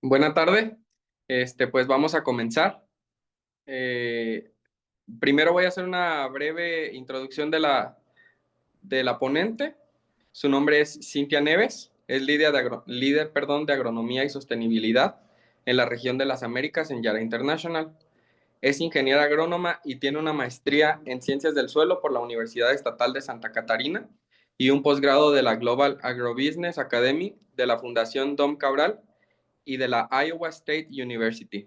Buena tarde. Pues vamos a comenzar. Eh, Primero voy a hacer una breve introducción de la ponente. Su nombre es Cintia Neves, es líder de agronomía y sostenibilidad en la región de las Américas en Yara International. Es ingeniera agrónoma y tiene una maestría en ciencias del suelo por la Universidad Estatal de Santa Catarina y un posgrado de la Global Agrobusiness Academy de la Fundación Dom Cabral y de la Iowa State University.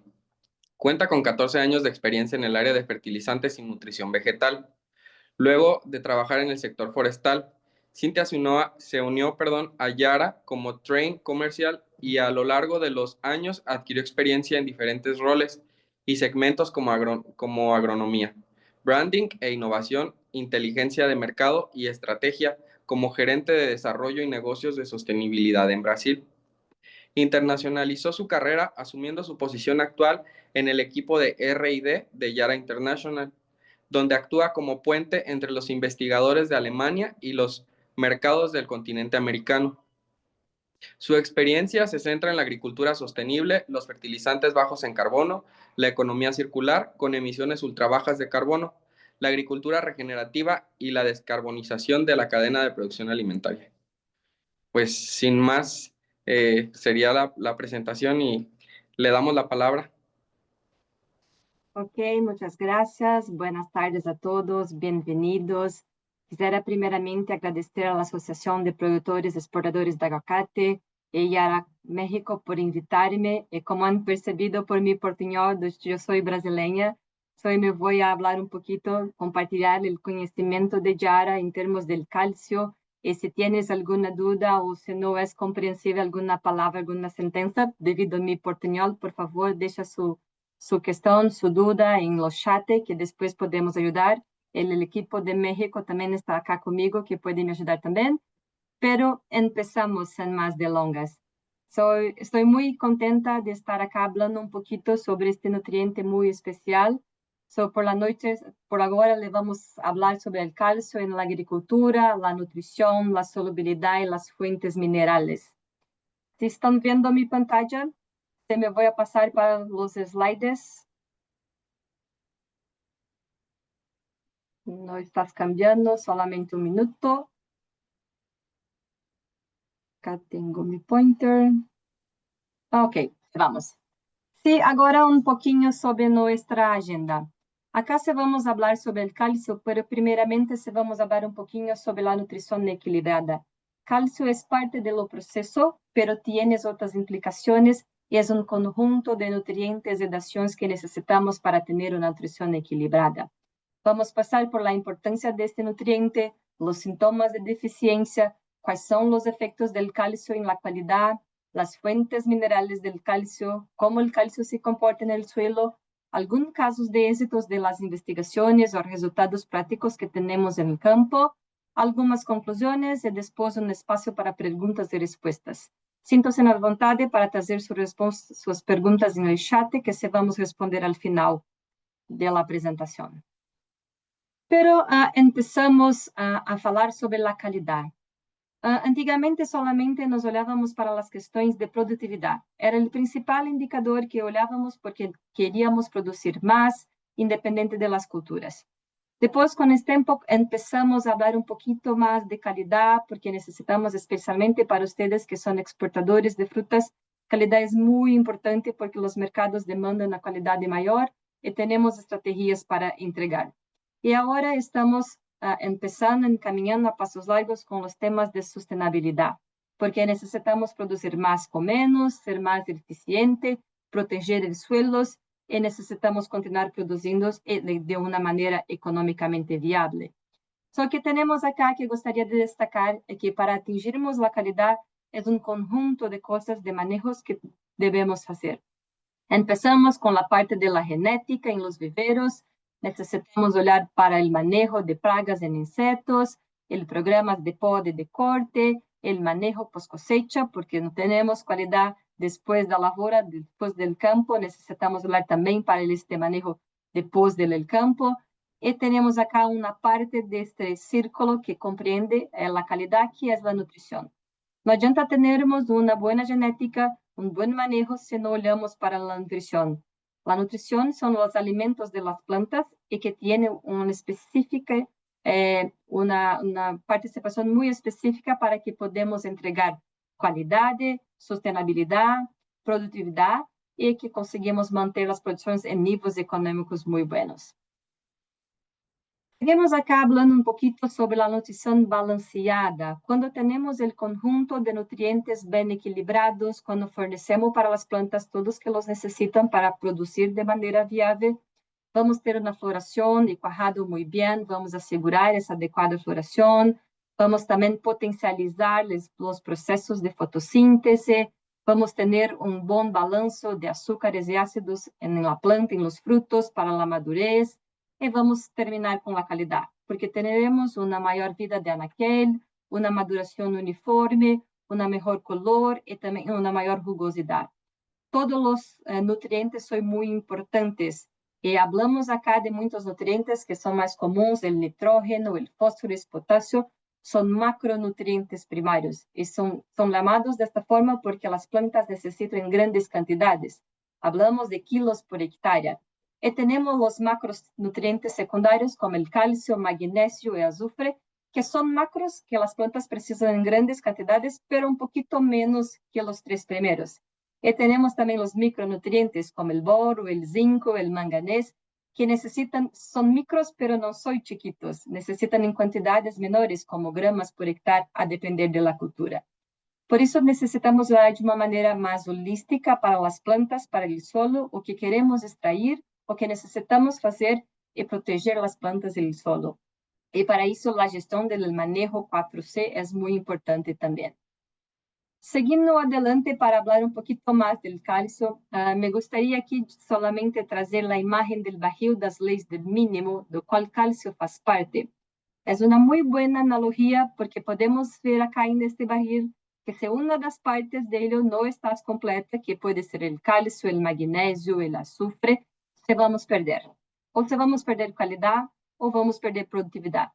Cuenta con 14 años de experiencia en el área de fertilizantes y nutrición vegetal. Luego de trabajar en el sector forestal, Cintia se unió a Yara como train comercial y a lo largo de los años adquirió experiencia en diferentes roles y segmentos como agronomía, branding e innovación, inteligencia de mercado y estrategia como gerente de desarrollo y negocios de sostenibilidad en Brasil. Internacionalizó su carrera asumiendo su posición actual en el equipo de R&D de Yara International, donde actúa como puente entre los investigadores de Alemania y los mercados del continente americano. Su experiencia se centra en la agricultura sostenible, los fertilizantes bajos en carbono, la economía circular con emisiones ultrabajas de carbono, la agricultura regenerativa y la descarbonización de la cadena de producción alimentaria. Pues sin más, sería la presentación y le damos la palabra. Ok, muchas gracias. Buenas tardes a todos, bienvenidos. Quisiera primeramente agradecer a la Asociación de Productores y Exportadores de Aguacate y Yara México por invitarme. Y como han percibido por mi portuñol, yo soy brasileña, hoy me voy a hablar un poquito, compartir el conocimiento de Yara en términos del calcio. Y si tienes alguna duda o si no es comprensible alguna palabra, alguna sentencia, debido a mi portuñol, por favor, deja su cuestión, su duda en los chats que después podemos ayudar. El equipo de México también está acá conmigo que puede me ayudar también. Pero empezamos sin más delongas. Estoy muy contenta de estar acá hablando un poquito sobre este nutriente muy especial. Por la noche, por ahora le vamos a hablar sobre el calcio en la agricultura, la nutrición, la solubilidad y las fuentes minerales. Si están viendo mi pantalla, me voy a pasar para los slides. No estás cambiando, solamente un minuto. Acá tengo mi pointer. Ok, vamos. Sí, ahora un poquito sobre nuestra agenda. Acá se vamos a hablar sobre el calcio, pero primeramente se vamos a hablar un poquito sobre la nutrición equilibrada. Calcio es parte del proceso, pero tiene otras implicaciones y es un conjunto de nutrientes y de acciones que necesitamos para tener una nutrición equilibrada. Vamos a pasar por la importancia de este nutriente, los síntomas de deficiencia, cuáles son los efectos del calcio en la calidad, las fuentes minerales del calcio, cómo el calcio se comporta en el suelo, algunos casos de éxitos de las investigaciones o resultados prácticos que tenemos en el campo, algunas conclusiones y después un espacio para preguntas y respuestas. Siéntanse en la voluntad para traer sus preguntas en el chat que se vamos a responder al final de la presentación. Pero empezamos a falar sobre la calidad. Antigamente solamente nos olhávamos para as questões de produtividade. Era o principal indicador que olhávamos porque queríamos produzir mais, independente das culturas. Depois, com esse tempo, empezamos a falar pouquinho mais de qualidade, porque necessitamos, especialmente para vocês que são exportadores de frutas, qualidade é muito importante porque os mercados demandam a qualidade maior e temos estratégias para entregar. E agora estamos empezando, encaminhando a passos largos com os temas de sustentabilidade, porque necessitamos produzir mais com menos, ser mais eficiente, proteger os suelos e necessitamos continuar produzindo de uma maneira economicamente viável. Só que temos acá que gostaria de destacar é que para atingirmos a qualidade é um conjunto de coisas, de manejos que devemos fazer. Empezamos com a parte da genética em los viveros. Necesitamos olhar para o manejo de pragas em insetos, o programa de poda e de corte, o manejo pós-cosecha, porque não temos qualidade depois da lavoura, depois do campo. Necesitamos olhar também para este manejo depois do campo. E temos acá uma parte deste círculo que compreende a qualidade, que é a nutrição. Não adianta termos uma boa genética, un buen manejo si no olhamos para la nutrición. La nutrición son los alimentos de las plantas y que tienen una específica, una participación muy específica para que podamos entregar calidad, sostenibilidad, productividad y que conseguimos manter las producciones en niveles económicos muy buenos. Seguimos acá hablando un poquito sobre la nutrición balanceada. Cuando tenemos el conjunto de nutrientes bien equilibrados, cuando fornecemos para las plantas todos que los necesitan para producir de manera viable, vamos a tener una floración y cuajado muy bien, vamos a asegurar esa adecuada floración, vamos también potencializar los procesos de fotosíntesis, vamos a tener un buen balance de azúcares y ácidos en la planta, en los frutos para la madurez, y vamos a terminar con la calidad, porque tendremos una mayor vida de anaquel, una maduración uniforme, una mejor color y también una mayor jugosidad. Todos los nutrientes son muy importantes. Y hablamos acá de muchos nutrientes que son más comunes, el nitrógeno, el fósforo, el potasio, son macronutrientes primarios y son llamados de esta forma porque las plantas necesitan grandes cantidades. Hablamos de kilos por hectárea. Y tenemos los macronutrientes secundarios como el calcio, magnesio y azufre, que son macros que las plantas precisan en grandes cantidades, pero un poquito menos que los tres primeros. Y tenemos también los micronutrientes como el boro, el zinc, el manganés, que necesitan, son micros, pero no son chiquitos, necesitan en cantidades menores, como gramas por hectárea, a depender de la cultura. Por eso necesitamos de una manera más holística para las plantas, para el suelo, o que queremos extraer, o que necesitamos hacer y proteger las plantas del suelo. Y para eso la gestión del manejo 4C es muy importante también. Seguindo adelante para hablar un poquito más del calcio, me gustaría aquí solamente trazer la imagen del barril das leis del mínimo, do qual calcio faz parte. Es una muy buena analogía porque podemos ver acá en este barril que si una de las partes de ello no está completa, que puede ser el calcio, el magnesio, el azufre, se vamos a perder. O se vamos a perder calidad o vamos a perder productividad.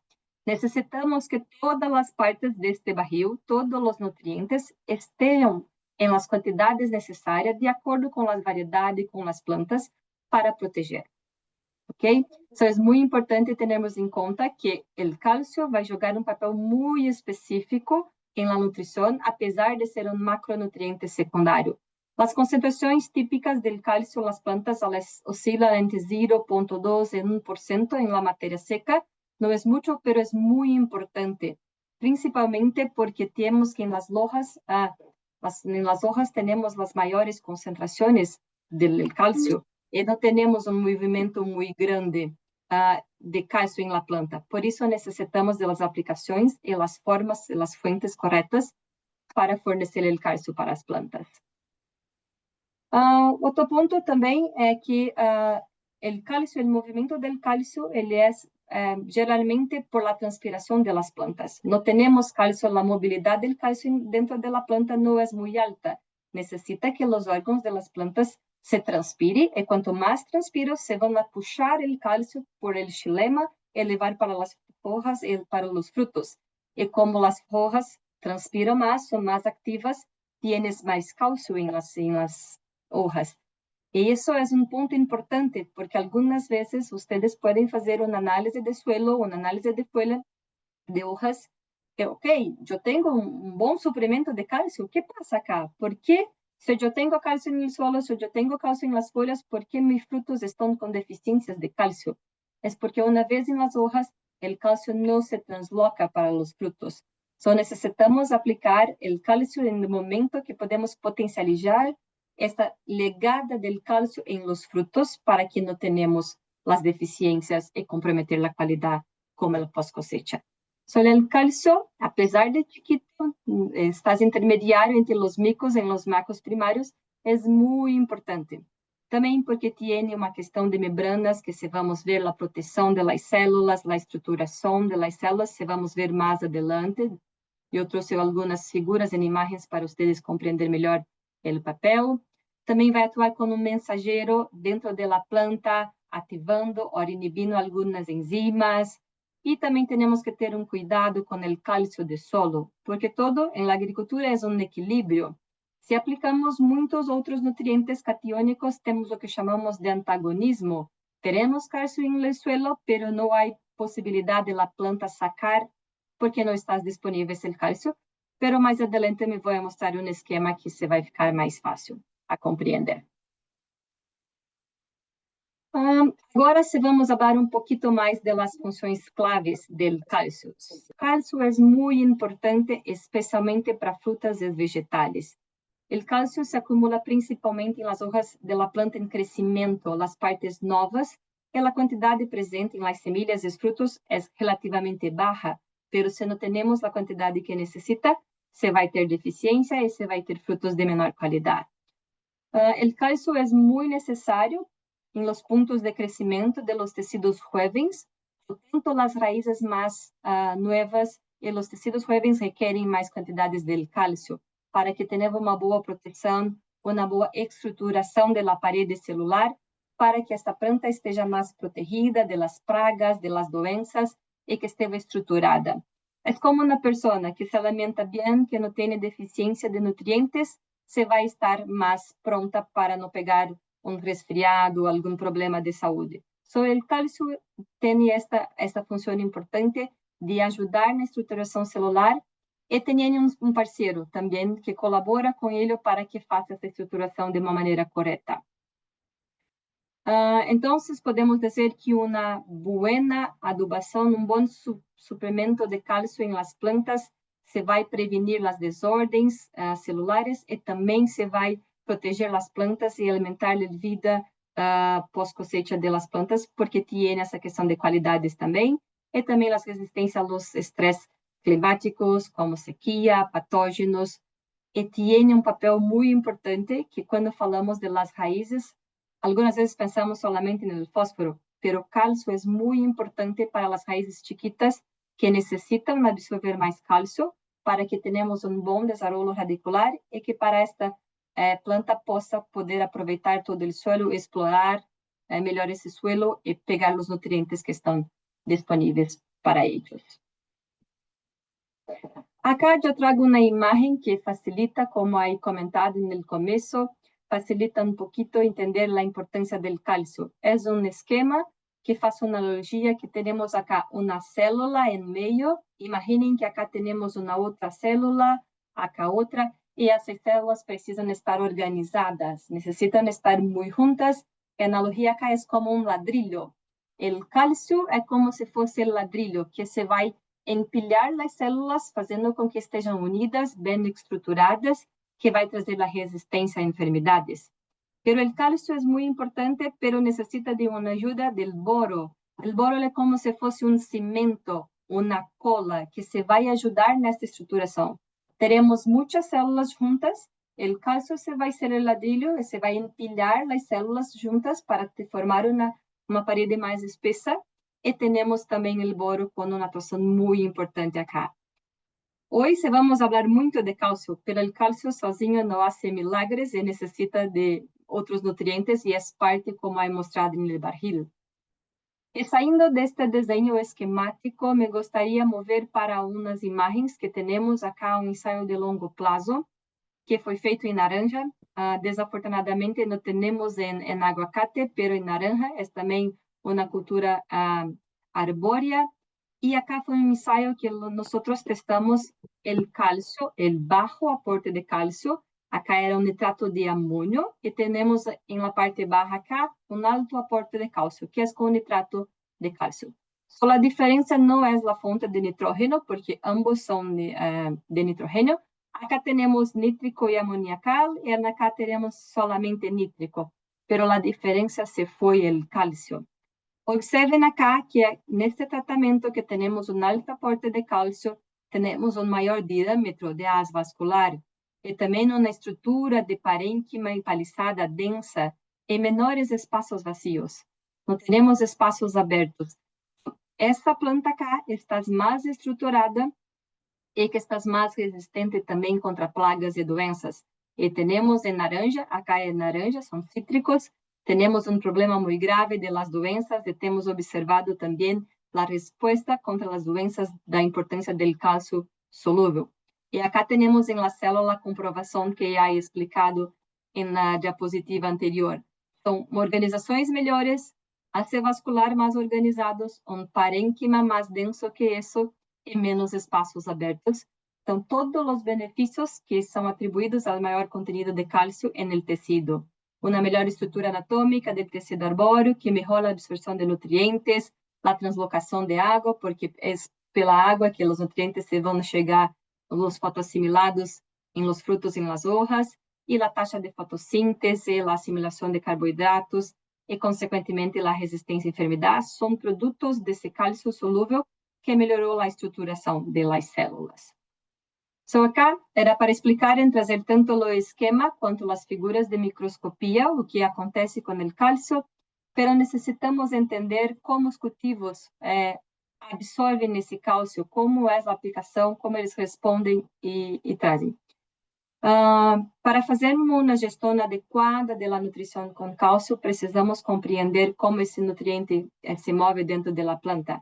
Necesitamos que todas las partes de este barril, todos los nutrientes, estén en las cantidades necesarias de acuerdo con las variedades y con las plantas para proteger. ¿Ok? Então, é muito importante termos em conta que o cálcio vai jogar um papel muito específico em la nutrição, apesar de ser um macronutriente secundário. As concentrações típicas do cálcio nas plantas oscilam entre 0,2 e 1% em la matéria seca. Não é muito, pero é muito importante, principalmente porque temos que nas hojas, nas hojas temos as maiores concentrações do cálcio. E não temos um movimento muito grande de cálcio em la planta. Por isso, necessitamos das aplicações e as formas, e as fontes corretas para fornecer o cálcio para as plantas. Outro ponto também é que o cálcio, o movimento do cálcio, ele é geralmente por la transpiração das plantas. Não temos cálcio, a mobilidade do cálcio dentro da planta não é muito alta. Necessita que os órgãos das plantas se transpire, y cuanto más transpiro, se van a puxar el calcio por el xilema y levar para las hojas y para los frutos. Y como las hojas transpiran más, son más activas, tienes más calcio en las hojas. Y eso es un punto importante, porque algunas veces ustedes pueden hacer un análisis de suelo, un análisis de folha, de hojas, que, ok, yo tengo un buen suplemento de calcio, ¿qué pasa acá? ¿Por qué? Si yo tengo calcio en el suelo, si yo tengo calcio en las folhas, ¿por qué mis frutos están con deficiencias de calcio? Es porque una vez en las hojas, el calcio no se transloca para los frutos. So, necesitamos aplicar el calcio en el momento que podemos potencializar esta llegada del calcio en los frutos para que no tenemos las deficiencias y comprometer la calidad como la post cosecha. Solo el calcio, a pesar de chiquito, está intermediario entre los micros y los macros primarios, es muy importante. También porque tiene una cuestión de membranas que se vamos ver la protección de las células, la estructuración de las células, se vamos ver más adelante. Yo trouxe algunas figuras en imágenes para ustedes comprender mejor el papel. También va a actuar como un mensajero dentro de la planta, activando o inibindo algunas enzimas. Y también tenemos que tener un cuidado con el calcio de solo, porque todo en la agricultura es un equilibrio. Se aplicamos muitos outros nutrientes catiónicos, temos o que chamamos de antagonismo. Teremos calcio en el suelo, pero no hay posibilidad de la planta sacar porque no está disponible el calcio. Pero mais adelante me vou mostrar um esquema que se vai ficar mais fácil a compreender. Agora vamos falar um pouquinho mais das funções claves do cálcio. O cálcio é muito importante, especialmente para frutas e vegetais. O cálcio se acumula principalmente nas hojas da planta em crescimento, nas partes novas, e a quantidade presente nas semillas e frutos é relativamente baixa, mas se não temos a quantidade que necessita, se vai ter deficiência e se vai ter frutos de menor qualidade. O cálcio é muito necessário em los puntos de crecimiento de los tejidos jóvenes, tanto las raíces más nuevas y los tejidos jóvenes requieren más cantidades del calcio para que tenhamos uma boa proteção, uma boa estruturação da parede celular, para que esta planta esteja mais protegida de las pragas, de las doenças e que esteja estruturada. É como uma pessoa que se alimenta bem, que não tem deficiência de nutrientes, se vai estar mais pronta para não pegar um resfriado, algum problema de saúde. O cálcio tem esta função importante de ajudar na estruturação celular e tem um parceiro também que colabora com ele para que faça essa estruturação de uma maneira correta. Então, podemos dizer que uma boa adubação, bom suplemento de cálcio em las plantas se vai prevenir as desordens celulares e também se vai proteger as plantas e alimentar a vida pós-cosecha das plantas, porque tem essa questão de qualidades também, e também as resistências aos estresses climáticos, como sequia, patógenos, e tem um papel muito importante que quando falamos de las raízes, algumas vezes pensamos solamente no fósforo, mas o cálcio é muito importante para as raízes chiquitas que necessitam absorver mais cálcio para que tenhamos bom desenvolvimento radicular e que para esta planta possa poder aproveitar todo o suelo, explorar melhor esse suelo e pegar os nutrientes que estão disponíveis para eles. Acá eu trago uma imagem que facilita, como aí comentado no começo, facilita um pouquinho entender a importância do cálcio. É um esquema que faz uma analogia que temos acá uma célula em meio. Imaginem que acá temos uma outra célula, acá outra, e essas células precisam estar organizadas, necessitam estar muito juntas. A analogia acá é como um ladrilho. O cálcio é como se fosse o ladrilho que se vai empilhar as células, fazendo com que estejam unidas, bem estruturadas, que vai trazer a resistência a enfermidades. Pero o cálcio é muito importante, pero necessita de uma ajuda do boro. O boro é como se fosse um cimento, uma cola, que se vai ajudar nessa estruturação. Teremos muitas células juntas, o cálcio se vai ser o ladrilho e se vai empilhar as células juntas para formar uma parede mais espessa, e temos também o boro com uma atuação muito importante acá. Hoje vamos falar muito de cálcio, mas o cálcio sozinho não faz milagres e necessita de outros nutrientes e é parte como é mostrado no barril. E saindo deste desenho esquemático, me gostaria de mover para umas imagens que temos acá, um ensaio de longo prazo, que foi feito em naranja. Desafortunadamente, não temos em aguacate, mas em naranja é também uma cultura arbórea. E acá foi um ensaio que nós testamos o cálcio, o baixo aporte de cálcio. Acá era um nitrato de amônio e temos na parte baixa acá um alto aporte de cálcio, que é com nitrato de cálcio. Só a diferença não é a fonte de nitrógeno, porque ambos são de nitrógeno. Acá temos nítrico e amoniacal, e acá teremos solamente nítrico, pero a diferença se foi o cálcio. Observem acá que neste tratamento que temos um alto aporte de cálcio, temos um maior diâmetro de haz vascular e também uma estrutura de parênquima e paliçada densa e menores espaços vazios. Não temos espaços abertos. Esta planta acá está mais estruturada e que está mais resistente também contra plagas e doenças. E temos em naranja, acá é naranja, são cítricos, temos um problema muito grave de las doenças e temos observado também a resposta contra as doenças da importância do cálcio solúvel. E acá temos em la célula a comprovação que já he explicado na diapositiva anterior. São organizações melhores, alce vascular mais organizados, parênquima mais denso que isso e menos espaços abertos. São todos os benefícios que são atribuídos ao maior conteúdo de cálcio no tecido. Uma melhor estrutura anatômica do tecido arbóreo, que melhora a absorção de nutrientes, a translocação de água, porque é pela água que os nutrientes se vão chegar os fotoassimilados em los frutos e nas hojas, e a taxa de fotossíntese, a assimilação de carboidratos e, consequentemente, a resistência à enfermidade, são produtos desse cálcio solúvel que melhorou a estruturação das células. Acá era para explicar e trazer tanto o esquema quanto as figuras de microscopia, o que acontece com o cálcio, pero necessitamos entender como os cultivos absorvem esse cálcio, como é a aplicação, como eles respondem e trazem. Para fazer uma gestão adequada da nutrição com cálcio, precisamos compreender como esse nutriente se move dentro da planta.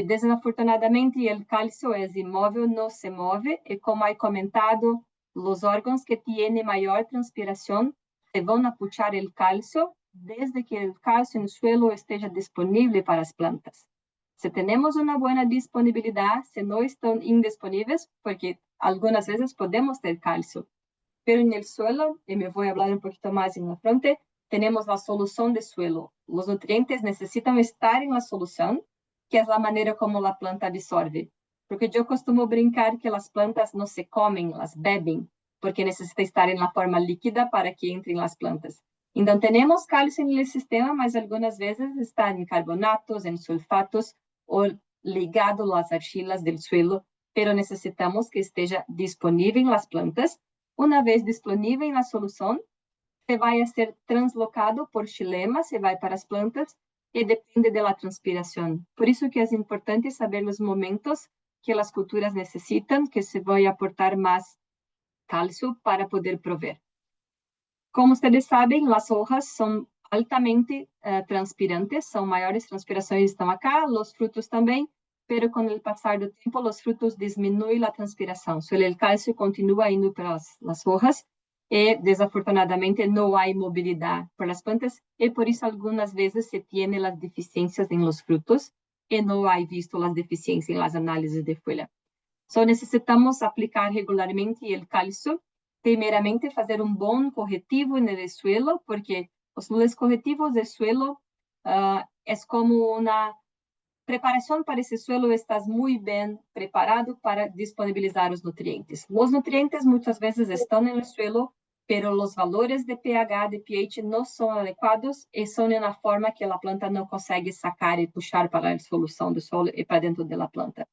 Desafortunadamente, o cálcio é imóvel, não se move, e como he comentado, os órgãos que têm maior transpiração se vão a puxar o cálcio desde que o cálcio no suelo esteja disponível para as plantas. Se temos uma boa disponibilidade, se não estão indisponíveis, porque algumas vezes podemos ter cálcio, pero no suelo, e me vou falar pouquinho mais na frente, temos a solução de suelo. Os nutrientes necessitam estar na solução, que é a maneira como a planta absorve. Porque eu costumo brincar que as plantas não se comem, elas bebem, porque necessita estar na forma líquida para que entrem as plantas. Então, temos cálcio no sistema, mas algumas vezes está em carbonatos, em sulfatos, ou ligado às argilas do suelo, pero necessitamos que esteja disponível nas plantas. Uma vez disponível na solução, se vai a ser translocado por xilema, se vai para as plantas, e depende da transpiração. Por isso que é importante saber os momentos que as culturas necessitam, que se vai aportar mais cálcio para poder prover. Como vocês sabem, as hojas são altamente transpirantes, são maiores transpirações estão acá, os frutos também, pero com o passar do tempo, os frutos diminuem a transpiração. Só o cálcio continua indo para as hojas, e desafortunadamente não há mobilidade para as plantas, e por isso algumas vezes se tem as deficiências em los frutos, e não há visto as deficiências nas análises de folha. Só necessitamos aplicar regularmente o cálcio, primeiramente fazer bom corretivo no suelo, porque os corretivos de suelo é como uma preparação para esse suelo, estás muito bem preparado para disponibilizar os nutrientes. Os nutrientes muitas vezes estão no suelo, pero os valores de pH, de pH não são adequados e são de uma forma que a planta não consegue sacar e puxar para a solução do solo e para dentro da planta.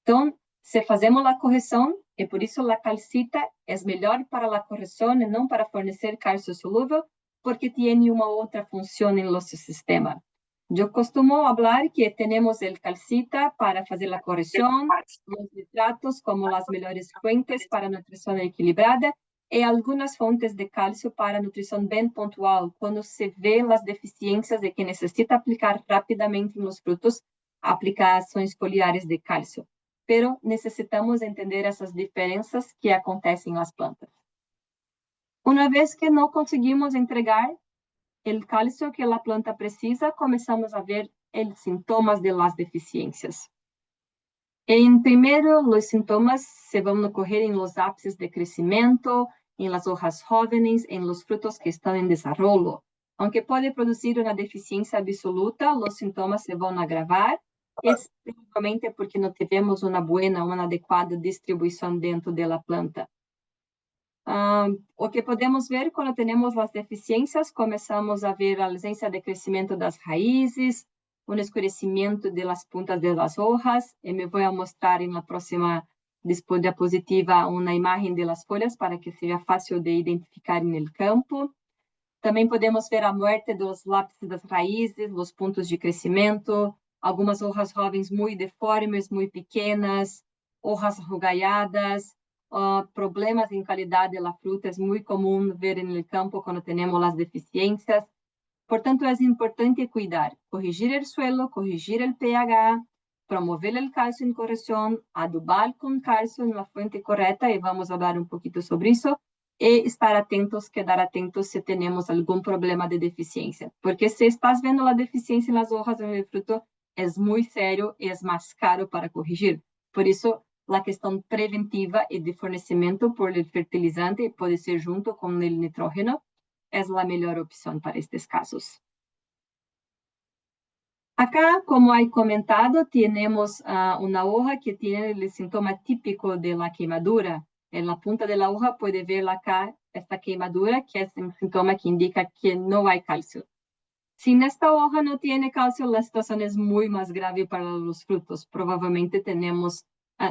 Então, se fazemos a correção, e por isso a calcita é melhor para a correção e não para fornecer cálcio solúvel, porque tem uma outra função no nosso sistema. Eu costumo falar que temos o calcita para fazer a correção, os nitratos como as melhores fontes para nutrição equilibrada e algumas fontes de cálcio para nutrição bem pontual, quando se vê as deficiências de que necessita aplicar rapidamente nos frutos aplicações foliares de cálcio. Pero necessitamos entender essas diferenças que acontecem nas plantas. Uma vez que não conseguimos entregar o cálcio que a planta precisa, começamos a ver os sintomas de las deficiências. Em primeiro, os sintomas se vão ocorrer em los ápices de crescimento, em las hojas jóvenes, em los frutos que estão em desenvolvimento. Aunque pode produzir uma deficiência absoluta, os sintomas se vão agravar, especialmente porque não tivemos uma adequada distribuição dentro da planta. O que podemos ver quando temos as deficiências, começamos a ver a ausência de crescimento das raízes, escurecimento das pontas das hojas, e me vou mostrar na próxima diapositiva uma imagem das folhas para que seja fácil de identificar no campo. Também podemos ver a morte dos lápices das raízes, os pontos de crescimento, algumas hojas jovens muito deformes, muito pequenas, hojas arrugadas, problemas em qualidade da fruta, é muito comum ver no campo quando temos as deficiências. Portanto, é importante cuidar, corrigir o suelo, corrigir o pH, promover el calcio en corrección, adubar con calcio en la fuente correcta, y vamos a hablar un poquito sobre eso, y estar atentos, quedar atentos si tenemos algún problema de deficiencia, porque si estás viendo la deficiencia en las hojas o en el fruto, es muy serio y es más caro para corregir. Por eso, la cuestión preventiva y de fornecimiento por el fertilizante, puede ser junto con el nitrógeno, es la mejor opción para estos casos. Acá, como he comentado, tenemos una hoja que tiene el síntoma típico de la quemadura. En la punta de la hoja puede ver acá esta quemadura, que es un síntoma que indica que no hay calcio. Si esta hoja no tiene calcio, la situación es muy más grave para los frutos. Probablemente tenemos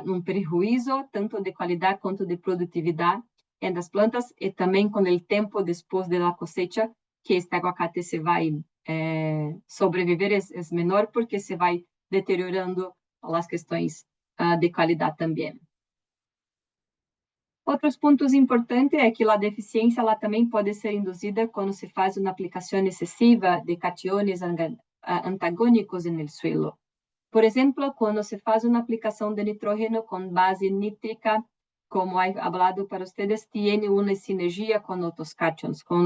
un prejuicio tanto de calidad como de productividad en las plantas, y también con el tiempo después de la cosecha, que este aguacate se va a sobrevivir es menor, porque se va deteriorando las cuestiones de calidad también. Outros pontos importantes é que a deficiência ela também pode ser induzida quando se faz uma aplicação excessiva de cationes antagônicos no suelo. Por exemplo, quando se faz uma aplicação de nitrógeno com base nítrica, como he hablado para vocês, tem uma sinergia com outros cations, com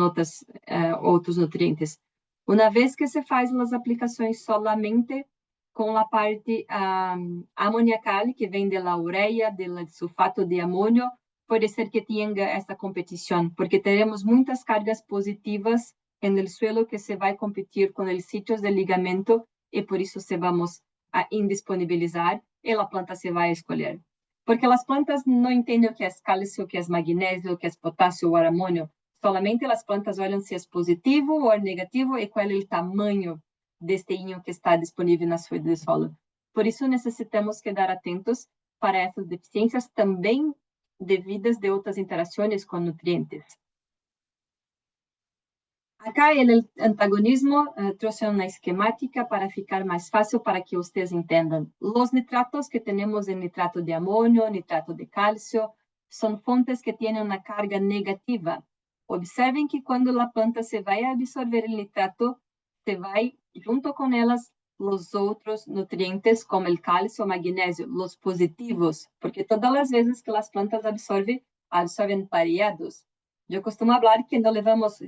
outros nutrientes. Uma vez que se faz as aplicações solamente com a parte amoniacal, que vem da ureia, do sulfato de amônio, pode ser que tenha esta competição, porque teremos muitas cargas positivas no suelo que se vai competir com os sítios de ligamento, e por isso se vamos a indisponibilizar e a planta se vai escolher. Porque as plantas não entendem o que é cálcio, o que é magnésio, o que é potássio ou amônio. Solamente as plantas olham se é positivo ou negativo e qual é o tamanho deste íon que está disponível na sua de solo. Por isso necessitamos quedar atentos para essas deficiências também devidas de outras interações com nutrientes. Acá el antagonismo trouxe uma esquemática para ficar mais fácil para que vocês entendam. Os nitratos que temos en nitrato de amônio, nitrato de calcio, são fontes que têm uma carga negativa. Observem que quando a planta se vai absorver o nitrato, se vai junto com elas os outros nutrientes, como o cálcio, o magnésio, os positivos, porque todas as vezes que as plantas absorvem pareados. Eu costumo falar que não levamos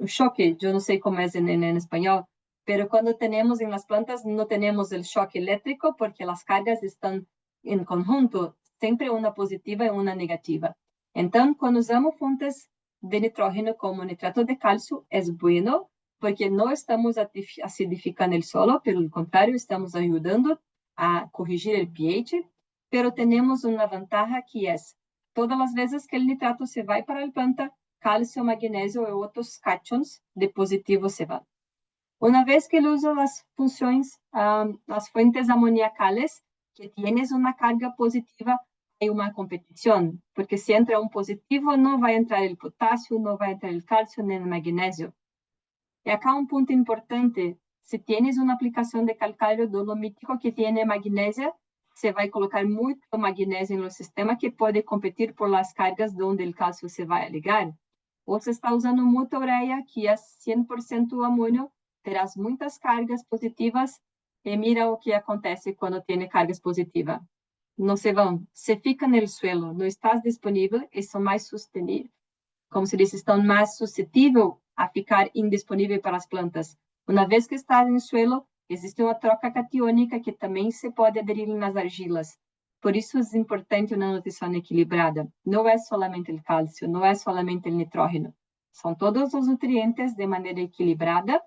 choque, eu não sei como é em espanhol, mas quando temos em las plantas, não temos o choque elétrico, porque as cargas estão em conjunto, sempre uma positiva e uma negativa. Então, quando usamos fontes de nitrógeno como nitrato de calcio, é bueno, porque não estamos acidificando o solo, pelo contrário, estamos ajudando a corrigir o pH, pero temos uma vantagem que é, todas as vezes que o nitrato se vai para a planta, cálcio, magnésio e outros cations de positivo se vão. Uma vez que ele usa as funções, as fontes amoniacales, que tienes uma carga positiva, hay uma competição, porque se entra um positivo, não vai entrar o potássio, não vai entrar o cálcio nem o magnésio. E acá um ponto importante, se tienes uma aplicação de calcário dolomítico que tem magnésia, se vai colocar muito magnésio no sistema que pode competir por las cargas onde o cálcio se vai ligar. Ou se está usando muita ureia, que é 100% amônio, terás muitas cargas positivas e mira o que acontece quando tem cargas positivas. Não se vão, se fica no suelo, não estás disponível e são mais sustentáveis, como se diz, estão mais suscetíveis a ficar indisponível para as plantas. Uma vez que está no suelo, existe uma troca catiônica que também se pode aderir nas argilas. Por isso é importante uma nutrição equilibrada. Não é somente o cálcio, não é somente o nitrógeno. São todos os nutrientes de maneira equilibrada,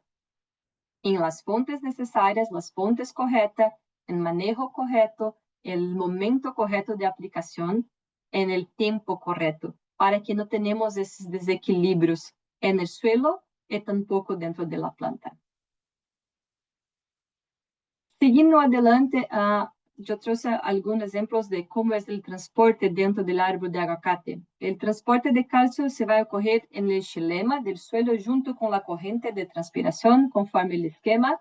em las fontes necessárias, las fontes corretas, em manejo correto, el momento correto de aplicação, en el tempo correto, para que não tenhamos esses desequilíbrios en el suelo e tampouco dentro de la planta. Seguindo adelante, eu trouxe alguns exemplos de como é o transporte dentro do árbol de aguacate. O transporte de cálcio se vai ocorrer no xilema do suelo junto com a corrente de transpiração, conforme o esquema.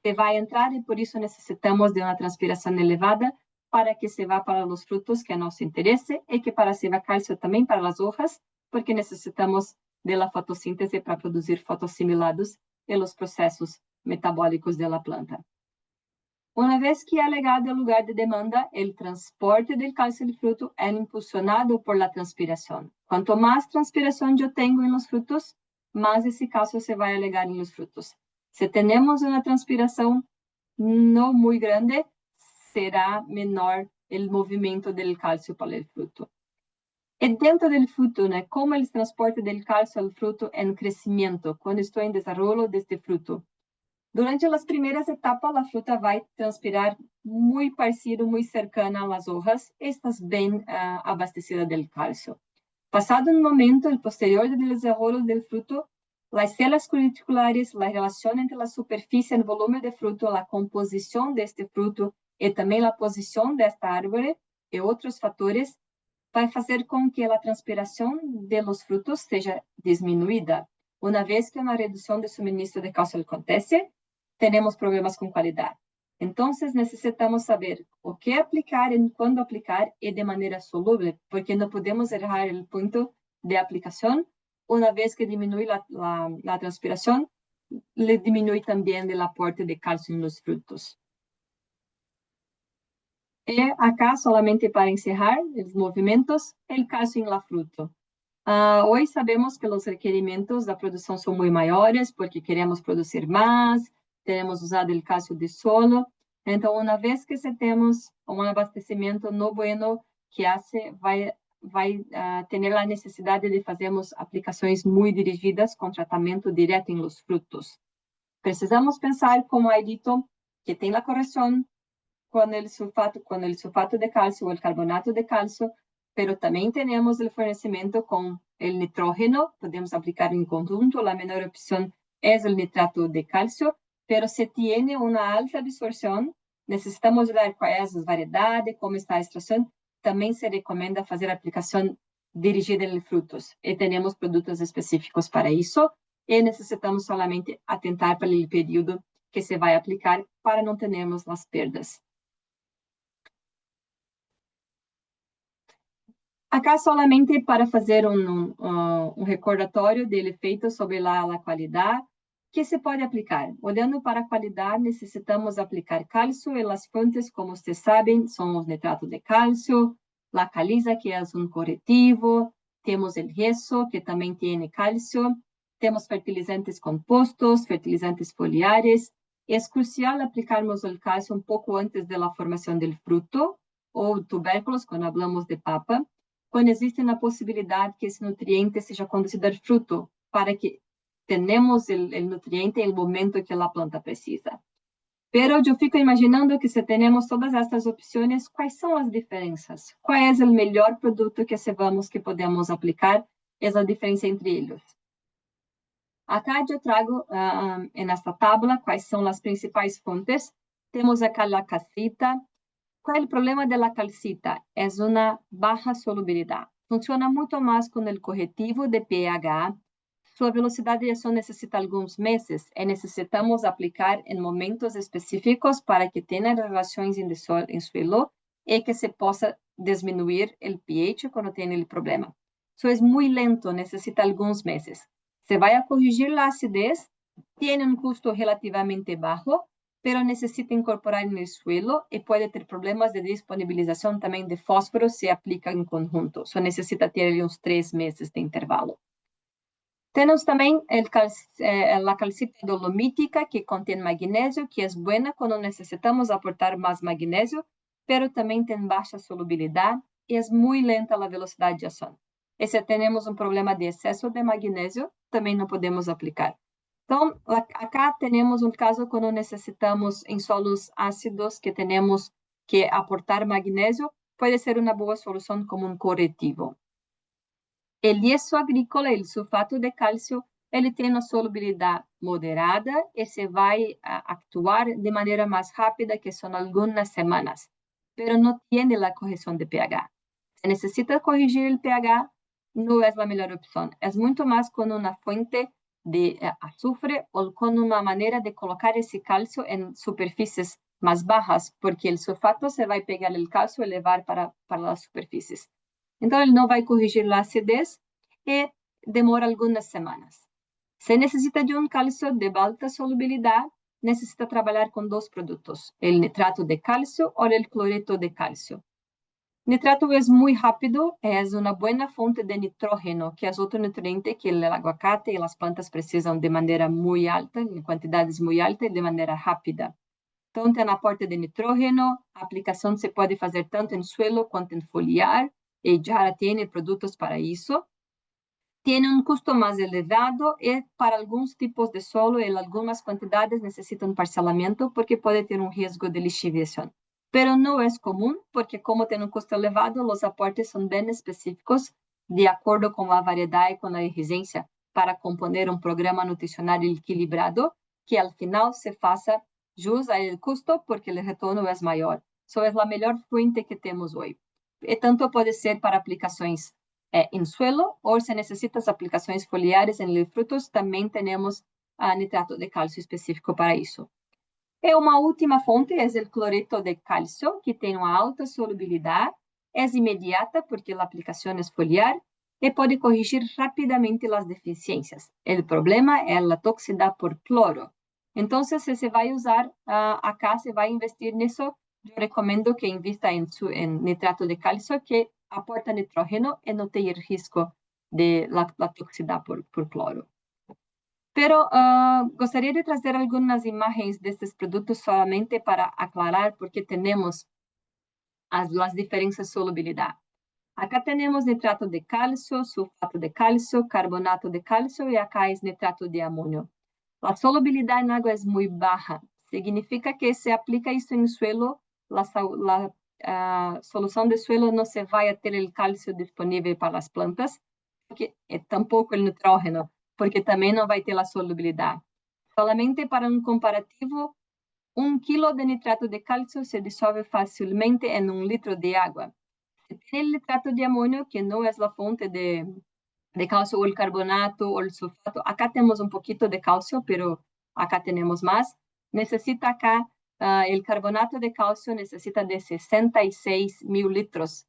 Se vai entrar e por isso necessitamos de uma transpiração elevada para que se vá para os frutos que é nosso interesse e que para se vá cálcio também para as hojas, porque necessitamos da fotossíntese para produzir fotossimilados e os processos metabólicos da planta. Una vez que ha llegado al lugar de demanda, el transporte del calcio del fruto es impulsionado por la transpiración. Cuanto más transpiración yo tengo en los frutos, más ese calcio se va a alegar en los frutos. Si tenemos una transpiración no muy grande, será menor el movimiento del calcio para el fruto. Y dentro del fruto, ¿no? Como el transporte del calcio al fruto en crecimiento, cuando estoy en desarrollo de este fruto. Durante las primeras etapas, la fruta va a transpirar muy parecido, muy cercana a las hojas, estas bien abastecidas del calcio. Pasado un momento, el posterior del desarrollo del fruto, las células cuticulares, la relación entre la superficie y el volumen de fruto, la composición de este fruto y también la posición de esta árbol y otros factores, va a hacer con que la transpiración de los frutos sea disminuida. Una vez que una reducción de suministro de calcio acontece, tenemos problemas con calidad. Entonces, necesitamos saber o qué aplicar, en cuándo aplicar y de manera soluble, porque no podemos errar el punto de aplicación. Una vez que disminuye la transpiración, le disminuye también el aporte de calcio en los frutos. Y acá, solamente para encerrar los movimientos, el calcio en la fruta. Hoy sabemos que los requerimientos de producción son muy mayores porque queremos producir más, tenemos usado el calcio de solo. Entonces, una vez que tenemos un abastecimiento no bueno que va a tener la necesidad de hacermos aplicaciones muy dirigidas con tratamiento directo en los frutos. Precisamos pensar, como he dicho, que tem la corrección con el sulfato de calcio o el carbonato de calcio, pero también tenemos el fornecimiento con el nitrógeno, podemos aplicar en conjunto, la menor opción es el nitrato de calcio, pero si tiene una alta absorción, necesitamos ver cuál es la variedad, cómo está la extracción, también se recomienda hacer aplicación dirigida en frutos, y tenemos productos específicos para eso, y necesitamos solamente atentar para el período que se va a aplicar para no tenermos las perdas. Acá solamente para fazer um recordatório del efeito sobre a qualidade que se pode aplicar. Olhando para a qualidade, necessitamos aplicar cálcio e as fontes, como vocês sabem, são os nitratos de cálcio, a caliza, que é um corretivo, temos o gesso, que também tem cálcio, temos fertilizantes compostos, fertilizantes foliares. É crucial aplicarmos o cálcio um pouco antes da formação do fruto ou tubérculos, quando falamos de papa, quando existe a possibilidade que esse nutriente seja conduzido ao fruto, para que tenhamos o nutriente no momento que a planta precisa. Pero eu fico imaginando que se temos todas estas opções, quais são as diferenças? Qual é o melhor produto que sabemos que podemos aplicar? Essa diferença entre eles. Acá eu trago nesta tabla quais são as principais fontes. Temos acá a calcita. ¿Cuál es el problema de la calcita? Es una baja solubilidad. Funciona mucho más con el correctivo de pH. Su velocidad de acción necesita algunos meses y necesitamos aplicar en momentos específicos para que tenga relaciones en suelo y que se pueda disminuir el pH cuando tiene el problema. Eso es muy lento, necesita algunos meses. Se va a corregir la acidez, tiene un costo relativamente bajo, pero necesita incorporar en el suelo y puede tener problemas de disponibilización también de fósforo si aplica en conjunto. So necesita tener unos 3 meses de intervalo. Tenemos también la calcita dolomítica, que contiene magnesio, que es buena cuando necesitamos aportar más magnesio, pero también tiene baja solubilidad y es muy lenta la velocidad de acción. Y si tenemos un problema de exceso de magnesio, también no podemos aplicar. Então, acá temos caso quando necessitamos em solos ácidos que temos que aportar magnésio, pode ser uma boa solução como um corretivo. O yeso agrícola, o sulfato de cálcio, ele tem uma solubilidade moderada e se vai actuar de maneira mais rápida, que são algumas semanas, mas não tem a correção de pH. Se necessita corrigir o pH, não é a melhor opção. É muito mais com uma fonte de azufre o con una manera de colocar ese calcio en superficies más bajas, porque el sulfato se va a pegar el calcio y llevar para las superficies. Entonces, no va a corregir la acidez y demora algunas semanas. Se necesita de un calcio de alta solubilidad, necesita trabalhar com dois produtos, o nitrato de cálcio ou o cloreto de cálcio. Nitrato é muito rápido, é uma boa fonte de nitrógeno, que é outro nutriente que o aguacate e as plantas precisam de maneira muito alta, em quantidades muito altas e de maneira rápida. Então, tem aporte de nitrógeno, a aplicação se pode fazer tanto em suelo quanto em foliar, e já tem produtos para isso. Tem custo mais elevado e para alguns tipos de solo, em algumas quantidades, necessitam parcelamento, porque pode ter risco de lixiviação. Pero não é comum, porque como tem custo elevado, os aportes são bem específicos, de acordo com a variedade e com a exigência, para componer programa nutricional equilibrado, que al final se faça jus ao custo, porque o retorno é maior. Isso é a melhor fuente que temos hoje. E tanto pode ser para aplicações em suelo, ou se necessitas aplicações foliares em frutos, também temos nitrato de cálcio específico para isso. E uma última fonte é o cloreto de cálcio, que tem uma alta solubilidade, é imediata porque a aplicação é foliar e pode corrigir rapidamente as deficiências. O problema é a toxicidade por cloro. Então, se você vai usar acá, se vai investir nisso, eu recomendo que invista em nitrato de cálcio, que aporta nitrógeno e não tem risco de la toxicidade por cloro. Pero gostaria de trazer algumas imagens destes produtos solamente para aclarar porque temos as diferentes solubilidades. Acá temos nitrato de cálcio, sulfato de cálcio, carbonato de cálcio e acá é nitrato de amônio. A solubilidade em água é muito baixa. Significa que se aplica isso em suelo, a solução de suelo não se vai a ter o cálcio disponível para as plantas, porque tampouco o nitrógeno, porque também não vai ter a solubilidade. Solamente para comparativo, 1 kg de nitrato de cálcio se dissolve facilmente em 1 litro de água. Se tem o nitrato de amônio, que não é a fonte de cálcio, ou o carbonato, ou o sulfato, acá temos pouquito de cálcio, pero acá temos mais. Necessita acá, o carbonato de cálcio necessita de 66 mil litros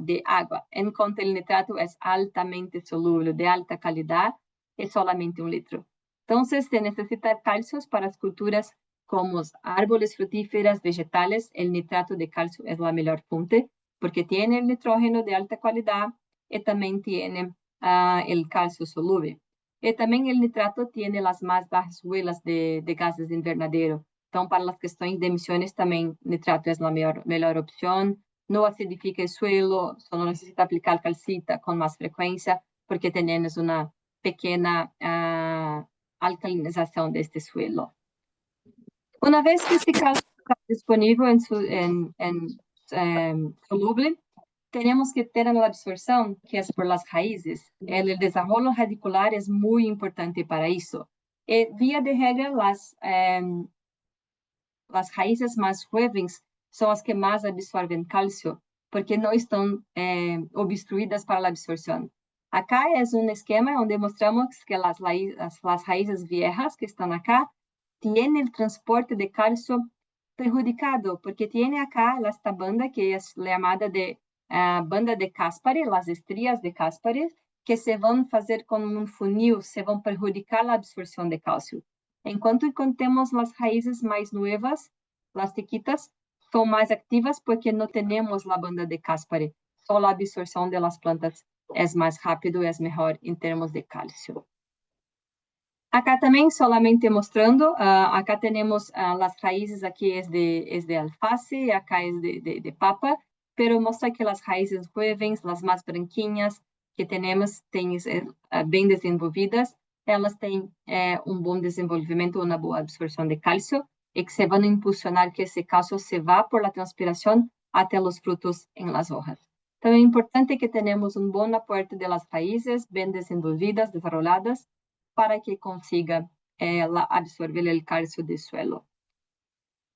de água, enquanto o nitrato é altamente solúvel, de alta qualidade, é solamente 1 litro. Então, se necessita cálcios para as culturas como os árboles frutíferas, vegetales, o nitrato de cálcio é a melhor fonte, porque tem o nitrógeno de alta qualidade e também tem o cálcio solúvel. E também o nitrato tem as mais baixas huellas de gases de invernadero. Então, para as questões de emissões, também nitrato é a melhor opção. Não acidifica o suelo, só não necessita aplicar calcita com mais frequência, porque temos uma pequena alcalinização deste suelo. Uma vez que este cálcio está disponível solúvel, temos que ter a absorção, que é por las raízes. O desenvolvimento radicular é muito importante para isso. E, via de regra, as raízes mais jovens são as que mais absorvem cálcio, porque não estão obstruídas para a absorção. Acá é esquema onde mostramos que as raízes viejas que estão acá têm o transporte de cálcio perjudicado, porque tem acá esta banda que é chamada de banda de Caspary, as estrias de Caspary, que se vão fazer como funil, se vão perjudicar a absorção de cálcio. Enquanto temos as raízes mais novas, as chiquitas, são mais ativas porque não temos a banda de Caspary. Só a absorção das plantas é mais rápido e é melhor em termos de cálcio. Acá também, solamente mostrando, acá temos as raízes, aqui é de alface, acá é de papa, pero mostra que as raízes jovens, as mais branquinhas que temos, bem desenvolvidas, elas têm bom desenvolvimento, uma boa absorção de cálcio, e que se vão impulsionar que esse cálcio se vá por la transpiração até os frutos em las hojas. Então, é importante que tenhamos bom aporte de las raízes, bem desenvolvidas, desarrolladas, para que consiga absorver o cálcio do suelo.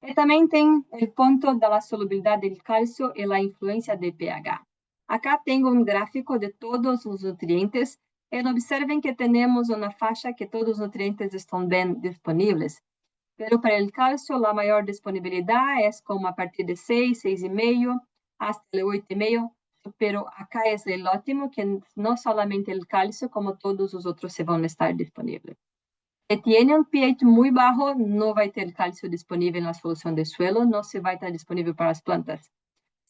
E também tem o ponto da solubilidade do cálcio e a influência do pH. Acá tenho gráfico de todos os nutrientes e observem que temos uma faixa que todos os nutrientes estão bem disponíveis. Pero para o cálcio, a maior disponibilidade é como a partir de 6, 6,5, até 8,5, pero acá é o ótimo, que não somente o cálcio, como todos os outros se vão estar disponíveis. Si tiene un pH muy bajo, no va a tener calcio disponible en la solución de suelo, no se va a estar disponible para las plantas.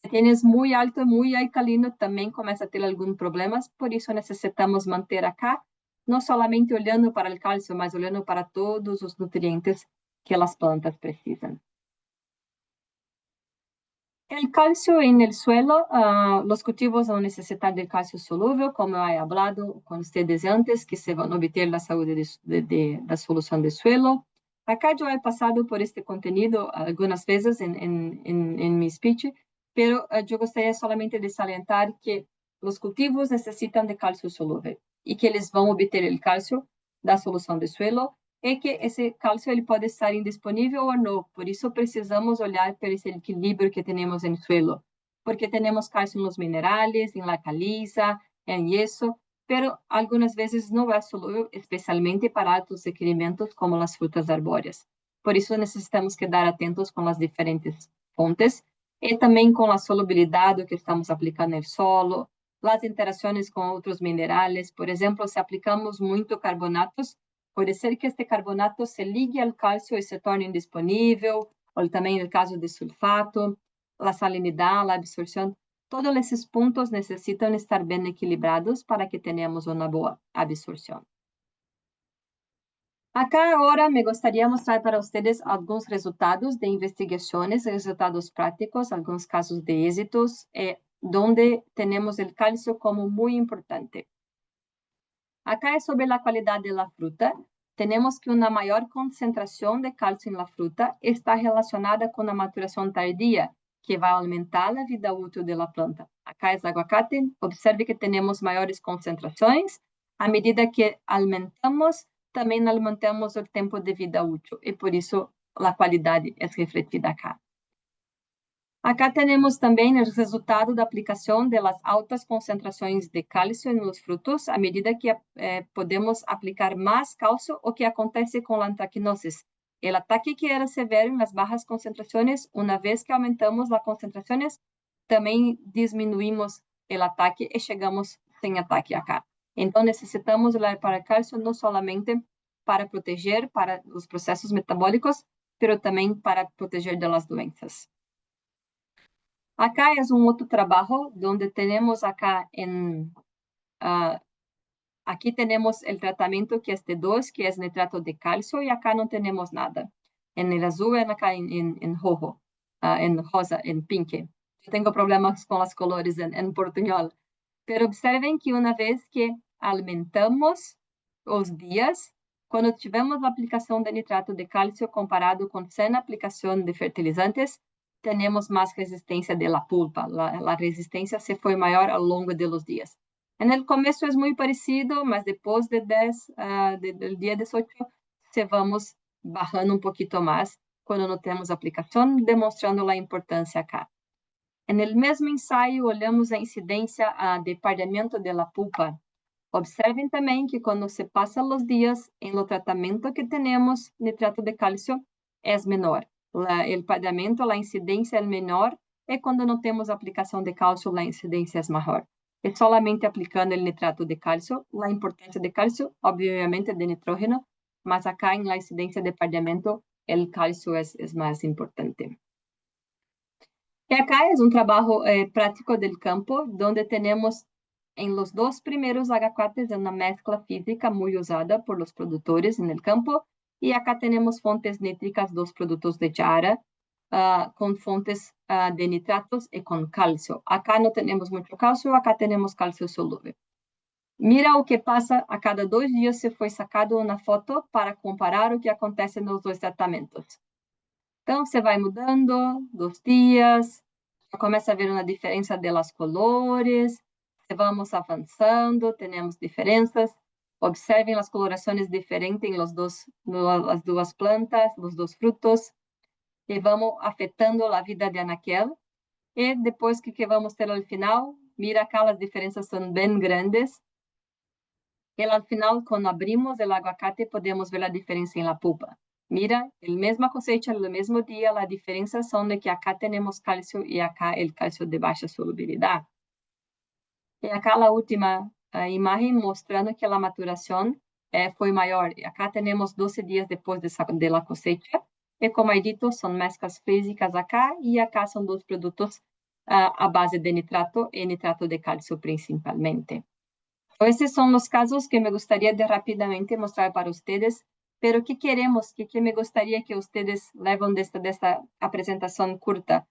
Si tienes muy alto, muy alcalino, también comienza a tener algunos problemas, por eso necesitamos mantener acá, no solamente olhando para el calcio, mas olhando para todos los nutrientes que las plantas precisan. El calcio en el suelo, los cultivos van a necesitar del calcio soluble, como he hablado con ustedes antes, que se van a obtener la salud de la solución de suelo. Acá yo he pasado por este contenido algunas veces en mi speech, pero yo gustaría solamente de salientar que los cultivos necesitan de calcio soluble y que les van a obtener el calcio da solução de suelo, é que esse cálcio ele pode estar indisponível ou não. Por isso, precisamos olhar para esse equilíbrio que temos no suelo, porque temos cálcio nos minerales, em la caliza, em yeso, pero algumas vezes não é solúvel, especialmente para altos requerimentos como as frutas arbóreas. Por isso, necessitamos quedar atentos com as diferentes fontes e também com a solubilidade que estamos aplicando no solo, as interações com outros minerales. Por exemplo, se aplicamos muito carbonatos, pode ser que este carbonato se ligue ao cálcio e se torne indisponível, ou também no caso de sulfato, a salinidade, a absorção. Todos esses pontos necessitam estar bem equilibrados para que tenhamos uma boa absorção. Acá agora me gostaria mostrar para vocês alguns resultados de investigações, resultados práticos, alguns casos de êxitos, donde temos o cálcio como muito importante. Acá é sobre a qualidade da fruta. Temos que uma maior concentração de cálcio na fruta está relacionada com a maturação tardia, que vai aumentar a vida útil da planta. Acá é o aguacate. Observe que temos maiores concentrações. À medida que aumentamos, também aumentamos o tempo de vida útil. E por isso, a qualidade é refletida acá. Acá temos também o resultado da aplicação das altas concentrações de cálcio nos frutos, à medida que podemos aplicar mais cálcio, o que acontece com a antracnose. O ataque que era severo nas baixas concentrações, uma vez que aumentamos as concentrações, também diminuímos o ataque e chegamos sem ataque acá. Então, necessitamos olhar para o cálcio não somente para proteger para os processos metabólicos, mas também para proteger das doenças. Acá é outro trabalho onde temos acá aqui temos o tratamento que é T2, que é nitrato de cálcio, e acá não temos nada. En azul, acá em rojo, em rosa, em pink. Eu tenho problemas com os colores em portunhol. Pero observem que uma vez que aumentamos os dias, quando tivemos a aplicação de nitrato de cálcio comparado com sem aplicação de fertilizantes, temos mais resistência da pulpa. A resistência se foi maior ao longo dos dias. No começo é muito parecido, mas depois do dia 18, se vamos bajando pouquinho mais quando não temos aplicação, demonstrando a importância acá. No mesmo ensaio, olhamos a incidência de pardamento da pulpa. Observem também que quando se passam os dias em lo tratamento que temos nitrato de cálcio, é menor. O pardamento, a incidência é menor, e quando não temos aplicação de cálcio, a incidência é maior. É solamente aplicando o nitrato de cálcio, a importância de cálcio, obviamente de nitrógeno, mas acá em la incidência de pardamento, o cálcio é mais importante. E acá é trabalho prático do campo, onde temos em los dois primeiros aguacates uma mezcla física muito usada por los produtores no campo, e acá temos fontes nítricas dos produtos de Yara, com fontes de nitratos e com cálcio. Acá não temos muito cálcio, acá temos cálcio solúvel. Mira o que passa a cada 2 dias se foi sacado uma foto para comparar o que acontece nos dois tratamentos. Então, você vai mudando 2 dias, já começa a ver uma diferença das colores, vamos avançando, temos diferenças. Observem as colorações diferentes em las duas plantas, os dois frutos, e vamos afetando a vida de anaquel. E depois que vamos ter ao final, mira acá, as diferenças são bem grandes. E ao final, quando abrimos o aguacate, podemos ver a diferença em la pulpa. Mira, a mesma cosecha, no mesmo dia, a diferença são de que acá temos cálcio e acá o cálcio de baixa solubilidade. E acá a última imagem mostrando que a maturação foi maior. Acá temos 12 dias depois de la cosecha, e como é dito, são mesclas físicas acá, e acá são dois produtos a base de nitrato e nitrato de cálcio principalmente. Então, esses são os casos que me gostaria de rapidamente mostrar para vocês, pero que queremos, que me gostaria que vocês levam desta apresentação curta.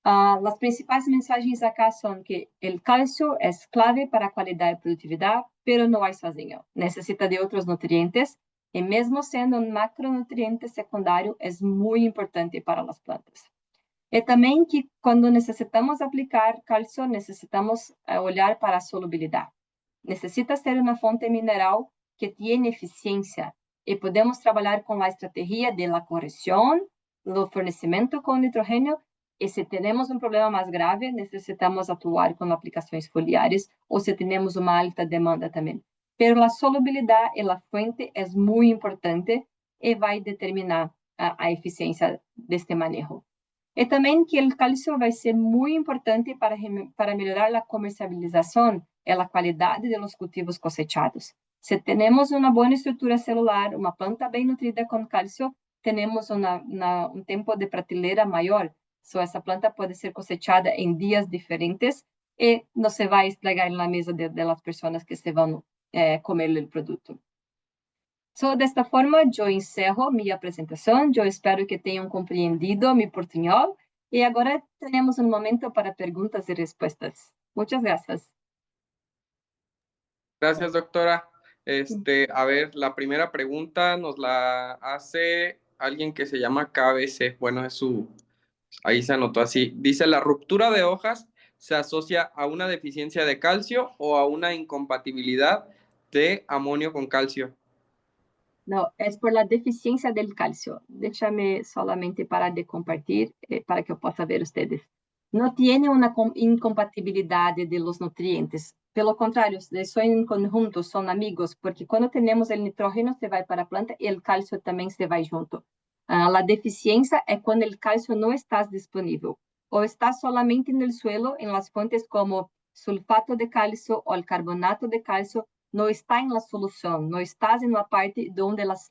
As principais mensagens acá são que o cálcio é clave para a qualidade e produtividade, pero não é sozinho. Necessita de outros nutrientes, e mesmo sendo um macronutriente secundário, é muito importante para as plantas. E também que quando necessitamos aplicar cálcio, necessitamos olhar para a solubilidade. Necessita ser uma fonte mineral que tenha eficiência, e podemos trabalhar com a estratégia de la correção, do fornecimento com nitrogênio, e se temos um problema mais grave, necessitamos atuar com aplicações foliares, ou se temos uma alta demanda também. Pero a solubilidade e a fonte é muito importante e vai determinar a eficiência deste manejo. E também que o cálcio vai ser muito importante para melhorar a comercialização e a qualidade dos cultivos cosechados. Se temos uma boa estrutura celular, uma planta bem nutrida com cálcio, temos um tempo de prateleira maior. Essa planta pode ser cosechada em dias diferentes e não se vai estragar na mesa das pessoas que se vão comer o produto. Desta forma, eu encerro minha apresentação. Eu espero que tenham compreendido meu portunhol. E agora temos um momento para perguntas e respostas. Muitas gracias. Gracias, doctora. A ver, la primera pregunta nos la hace alguien que se llama KBC. Bueno, ahí se anotó así. Dice, ¿la ruptura de hojas se asocia a una deficiencia de calcio o a una incompatibilidad de amonio con calcio? Não, é por la deficiência del cálcio. Deixa-me solamente parar de compartilhar para que eu possa ver vocês. Não tem uma incompatibilidade de los nutrientes. Pelo contrário, são em conjunto, são amigos, porque quando temos o nitrógeno, se vai para a planta e o cálcio também se vai junto. A deficiência é quando o cálcio não está disponível, ou está solamente no suelo, em las fontes como sulfato de cálcio ou carbonato de cálcio, não está em la solução, não está em la parte onde as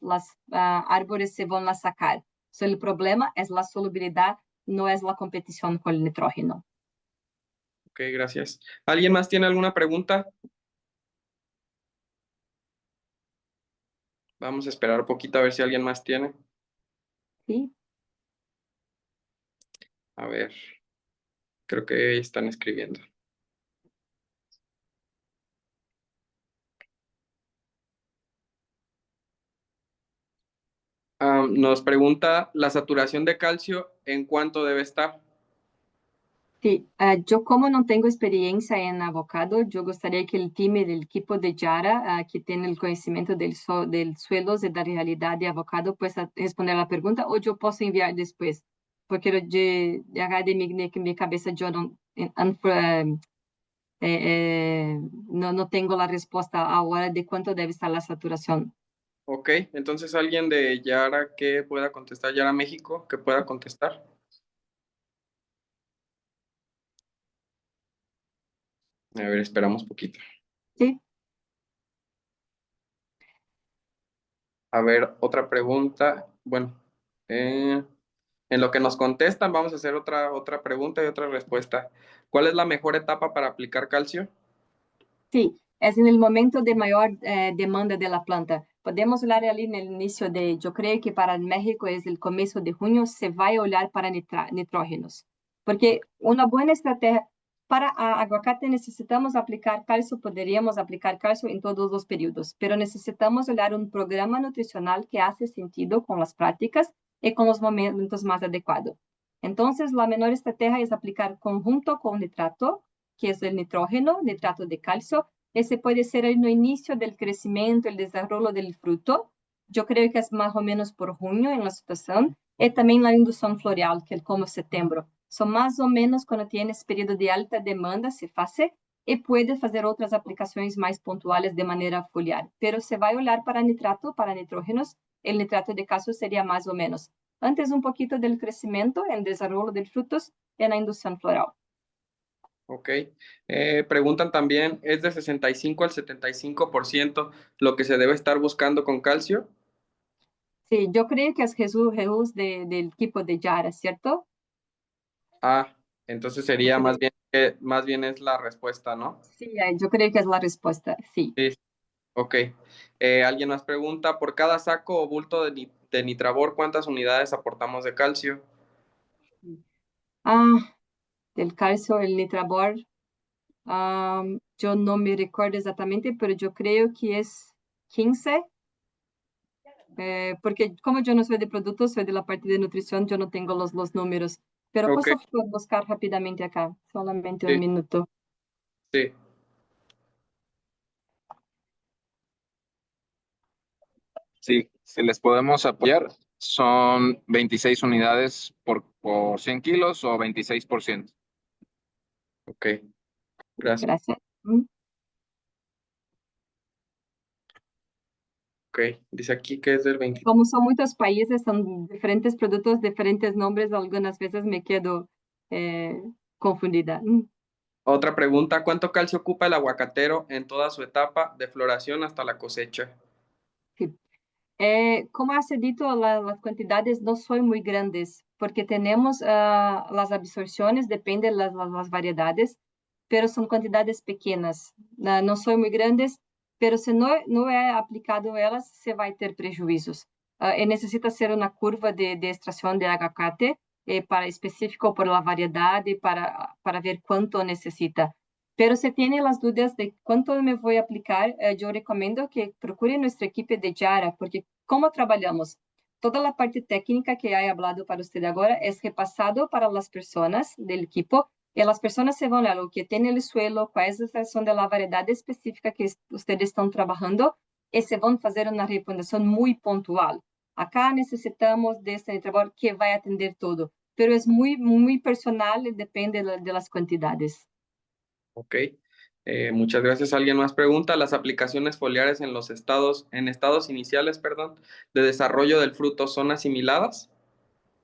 árvores se vão sacar. O problema é a solubilidade, não é a competição com o nitrógeno. Ok, gracias. ¿Alguien más tiene alguna pregunta? Vamos a esperar un poquito a ver si alguien más tiene. Sí. A ver, creo que están escribiendo. Nos pregunta la saturación de calcio, ¿en cuánto debe estar? Sí, yo como no tengo experiencia en avocado, yo gostaria que el time del equipo de Yara, que tiene el conocimiento del suelo y de la realidad de avocado, pueda responder la pregunta, o yo puedo enviar después, porque de mi cabeza yo no tengo la respuesta ahora de cuánto debe estar la saturación. Ok, entonces alguien de Yara que pueda contestar, Yara México, que pueda contestar. A ver, esperamos poquito. Sí. A ver, otra pregunta. Bueno, en lo que nos contestan, vamos a hacer otra pregunta y otra respuesta. ¿Cuál es la mejor etapa para aplicar calcio? Sí, es en el momento de mayor demanda de la planta. Podemos olhar ali no início eu creio que para México é o começo de junho, se vai olhar para nitrógenos. Porque uma boa estratégia para a aguacate necessitamos aplicar cálcio, poderíamos aplicar cálcio em todos os períodos, pero necessitamos olhar um programa nutricional que hace sentido com as práticas e com os momentos mais adequados. Então, a menor estratégia é aplicar conjunto com nitrato, que é o nitrógeno, nitrato de calcio. Esse pode ser no início do crescimento, o desenvolvimento do fruto. Eu creio que é mais ou menos por junho em la situação. E também na indução floral, que é como setembro. São mais ou menos quando tem esse período de alta demanda, se faz, e pode fazer outras aplicações mais pontuais de maneira foliar. Pero se vai olhar para nitrato, para nitrógenos, o nitrato de calcio seria mais ou menos. Antes um pouquinho do crescimento, em desenvolvimento de frutos, e na indução floral. Ok. Preguntan también, ¿es de 65 al 75% lo que se debe estar buscando con calcio? Sí, yo creo que es Jesús del equipo de Yara, ¿cierto? Ah, entonces Yo sería creo, más bien es la respuesta, ¿no? sí, yo creo que es la respuesta, sí. Sí, ok. Alguien más pregunta, ¿por cada saco o bulto de Nitrabor cuántas unidades aportamos de calcio? Ah, del calcio, el Nitrabor, yo no me recuerdo exactamente, pero yo creo que es 15, porque como yo no soy de productos, soy de la parte de nutrición, yo no tengo los números, pero Ok, puedo buscar rápidamente acá, solamente un sí, minuto. sí. Sí, si les podemos apoyar, son 26 unidades por 100 kilos o 26%. Ok, gracias. Gracias. Ok, dice aquí que es del 20. Como son muchos países, son diferentes productos, diferentes nombres, algunas veces me quedo eh, confundida. Otra pregunta, ¿cuánto calcio ocupa el aguacatero en toda su etapa de floración hasta la cosecha? Sí. Como has dicho, las cantidades no son muy grandes porque tenemos las absorciones, depende de las variedades, pero son cantidades pequeñas, no son muy grandes, pero si no he aplicado elas, se va a ter prejuízos. Necesita ser una curva de extracción de aguacate para específico por la variedad y para ver cuánto necesita. Pero si tiene las dudas de cuánto me voy a aplicar, yo recomiendo que procure nuestra equipe de Yara, porque como trabajamos, toda la parte técnica que he hablado para usted ahora es repasado para las personas del equipo y las personas se van a lo que tiene el suelo, cuáles son de la variedad específica que ustedes están trabajando y se van a hacer una recomendación muy puntual. Acá necesitamos de este trabajo que va a atender todo, pero es muy personal y depende de las cantidades. Ok. Muchas gracias. ¿Alguien más pregunta? ¿Las aplicaciones foliares en estados iniciales, perdón, de desarrollo del fruto son asimiladas?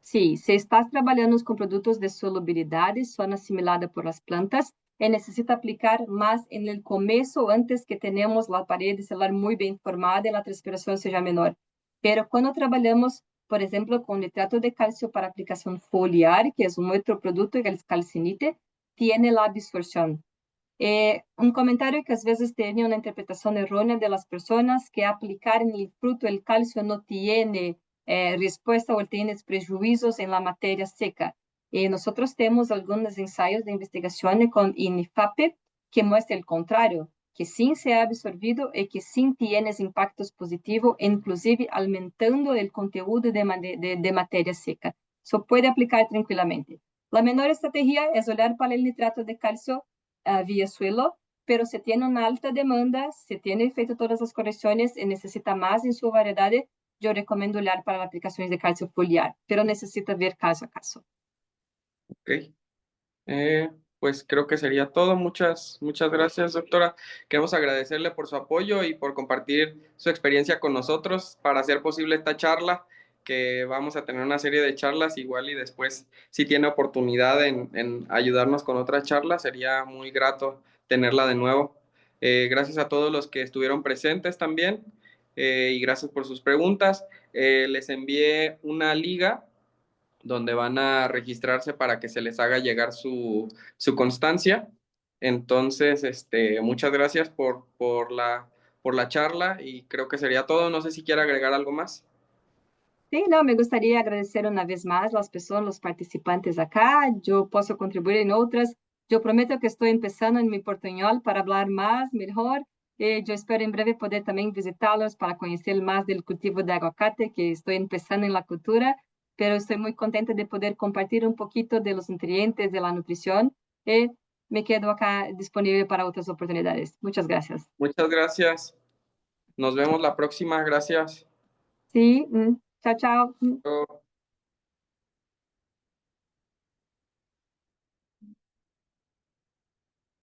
Sí, se estás trabajando con productos de solubilidad, son asimiladas por las plantas y necesita aplicar más en el comienzo antes que tenemos la pared celular muy bien formada y la transpiración sea menor. Pero cuando trabajamos, por ejemplo, con nitrato de calcio para aplicación foliar, que es un otro producto que es calcinite, tiene la absorción. Un comentario que a veces tiene una interpretación errónea de las personas que aplicar en el fruto el calcio no tiene respuesta o tiene prejuicios en la materia seca. Nosotros tenemos algunos ensayos de investigación con INIFAPE que muestra el contrario, que sí se ha absorbido y que sí tiene impactos positivos, inclusive aumentando el contenido de materia seca. Eso puede aplicar tranquilamente. La menor estrategia es olhar para el nitrato de calcio vía suelo, pero se tiene una alta demanda, se tiene feito todas las correcciones y necesita más en su variedad, yo recomiendo olhar para aplicaciones de calcio foliar, pero necesita ver caso a caso. Ok. Eh, pues creo que sería todo. Muchas gracias, doctora. Queremos agradecerle por su apoyo y por compartir su experiencia con nosotros para hacer posible esta charla, que vamos a tener una serie de charlas igual y después, si tiene oportunidad en ayudarnos con otra charla, sería muy grato tenerla de nuevo. Gracias a todos los que estuvieron presentes también y gracias por sus preguntas. Les envié una liga donde van a registrarse para que se les haga llegar su constancia. Entonces, muchas gracias por la charla y creo que sería todo. No sé si quiere agregar algo más. Sí, no, me gustaría agradecer una vez más las personas, los participantes acá. Yo puedo contribuir en otras. Yo prometo que estoy empezando en mi portuñol para hablar más, mejor. Yo espero en breve poder también visitarlos para conocer más del cultivo de aguacate, que estoy empezando en la cultura, pero estoy muy contenta de poder compartir un poquito de los nutrientes, de la nutrición. Y me quedo acá disponible para otras oportunidades. Muchas gracias. Muchas gracias. Nos vemos la próxima. Gracias. Sí, chao, chao. Chao.